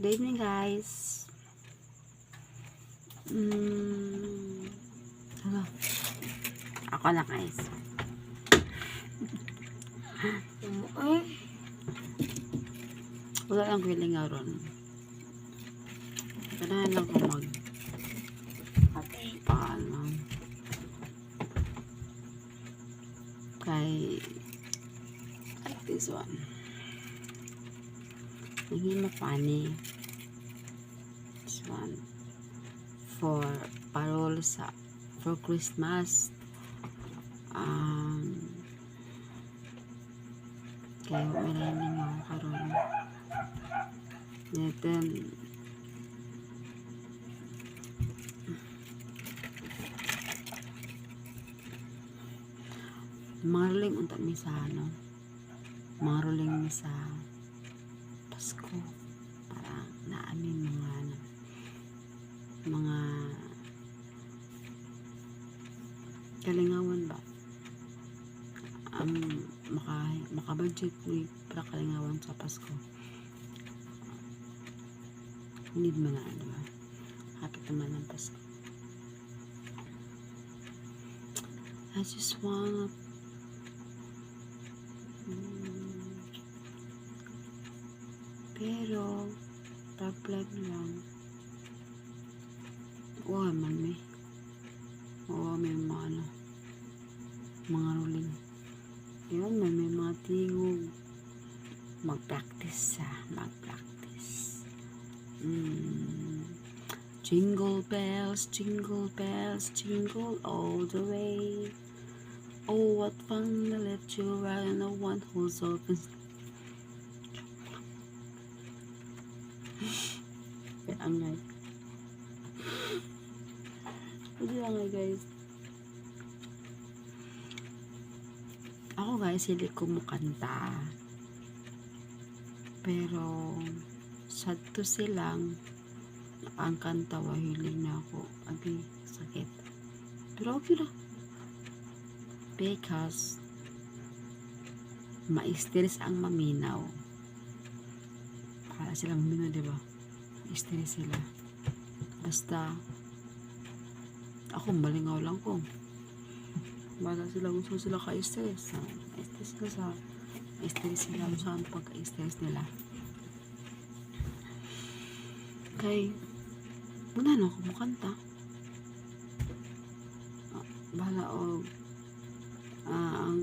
Good evening, guys. Ano? Ako na, guys. Ay, Wala lang feeling nga ron. Kailangan lang ko okay. magpaalam. Kay like this one. Hindi funny. This one. For parol for Christmas. Kaya minaining ako karon. Then mga ruling unta mi sa mga ruling mi sa Pasko para naamin mga kalingawan ba maka-budget ni para kalingawan sa Pasko. Need mo na, diba? Happy naman ng Pasko. I just wanna pero problem lang may mga ruling yun, may mga tingog mag-practice jingle bells, jingle all the way. Oh, what fun to let you ride on the one who's open. Ang guys. Hindi lang guys. Ako guys, hindi ko makanta. Pero sad to silang ang kanta wahiling na ako. Abi, sakit. Pero okay lang. Because ma-stress ang maminaw. Para silang maminaw, diba? Ma-stress sila. Basta ako malingaw lang ko. Basta sila gusto sila ka-stress. Stress sila saan pagka-stress nila. Okay. Muna na ako makanta. Bahala o ang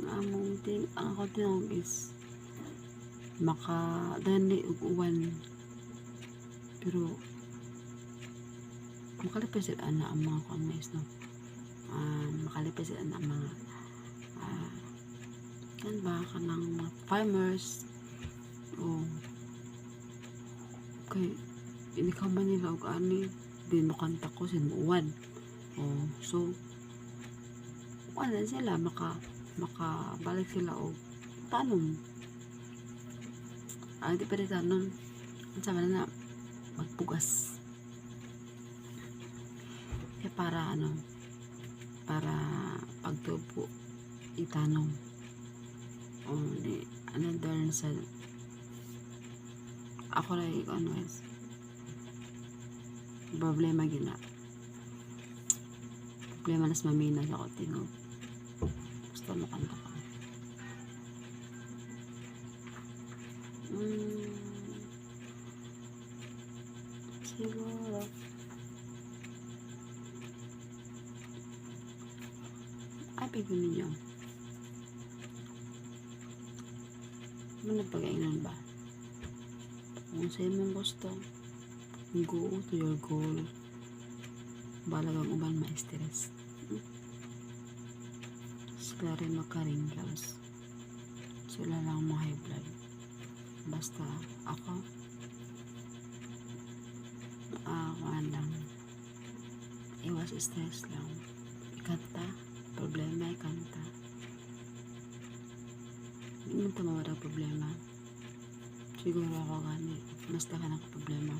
ako tinawag is makadani og uwan. Pero makalipay sila na ang mga kumays, no? Makalipay sila na ang mga kan ba kanang mga farmers o kay hindi ka man nila og ani din makanta ko sin uwan. So wala sila makabalik sila og tanong. Di pa rin tanong sa na magpugas. Kaya para para pagtubo itanong di another sa ako lang guys problema nas mamina sa ako tingog gusto mo kanta ka siguro ay ko ninyo pag-ainan ba kung sa'yo mong gusto go to your goal balagang uban ma-stress sila rin magka-wrinkles sila lang mga high blood basta ako lang iwas stress lang ikanta problema ikanta hindi mo mawala problema siguro ako gani basta ka ng problema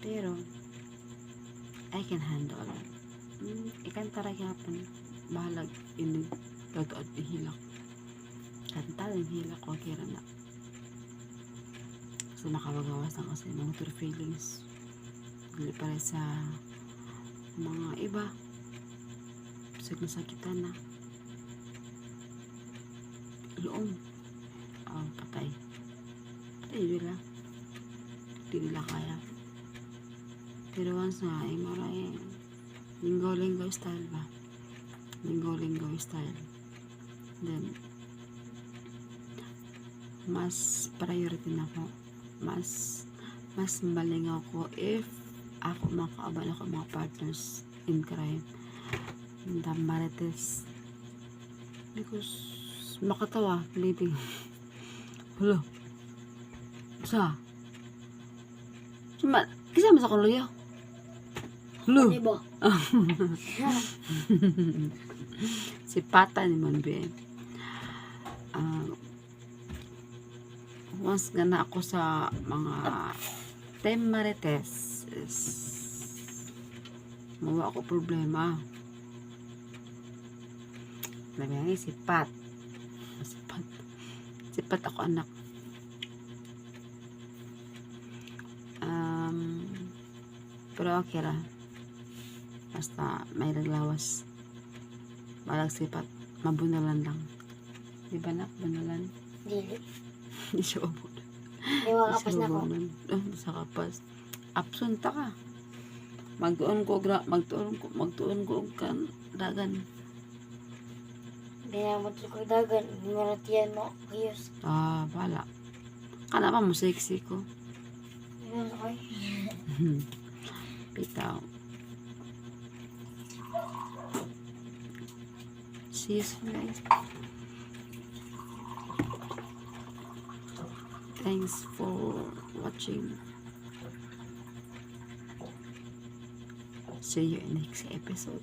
pero I can handle it ikanta rin hapon bahalag inig toto at ihilak kanta rin hilak okay rin na Kasi makawagawas lang kasi mga true feelings. Dili para sa mga iba. Bisag nasakitan na. Iloong. Patay. Patay nila. Hindi nila kaya. Pero once nga, ay maray linggo-linggo style ba? Linggo-linggo style. Then, mas priority na ako. Mas malingaw ko if ako makaaban ako mga partners in crime. The marites. Because, makatawa, living. Hello. Sa? Kisama sa kuluyo. Hello. Ano ba? Si Pata ni Manbe. Once nga na ako sa mga marites is mawa ako problema. Labi nga si Pat. Si Pat ako anak. Pero okay ra. Basta may naglawas. Balag sipat. Mabunalan lang. Di ba nak? Bunalan? Dili. Hindi siya mabunalan. Di mo kapas na ko. Sa kapas. Absunta ka. Magtuon ko kan dagan. Di na mo ko dagan. Maratiyan mo. Ayos. Bala. Kana pa mo sexy ko. Ayun ako. Pitaw. See you soon, guys. Thanks for watching. See you in next episode.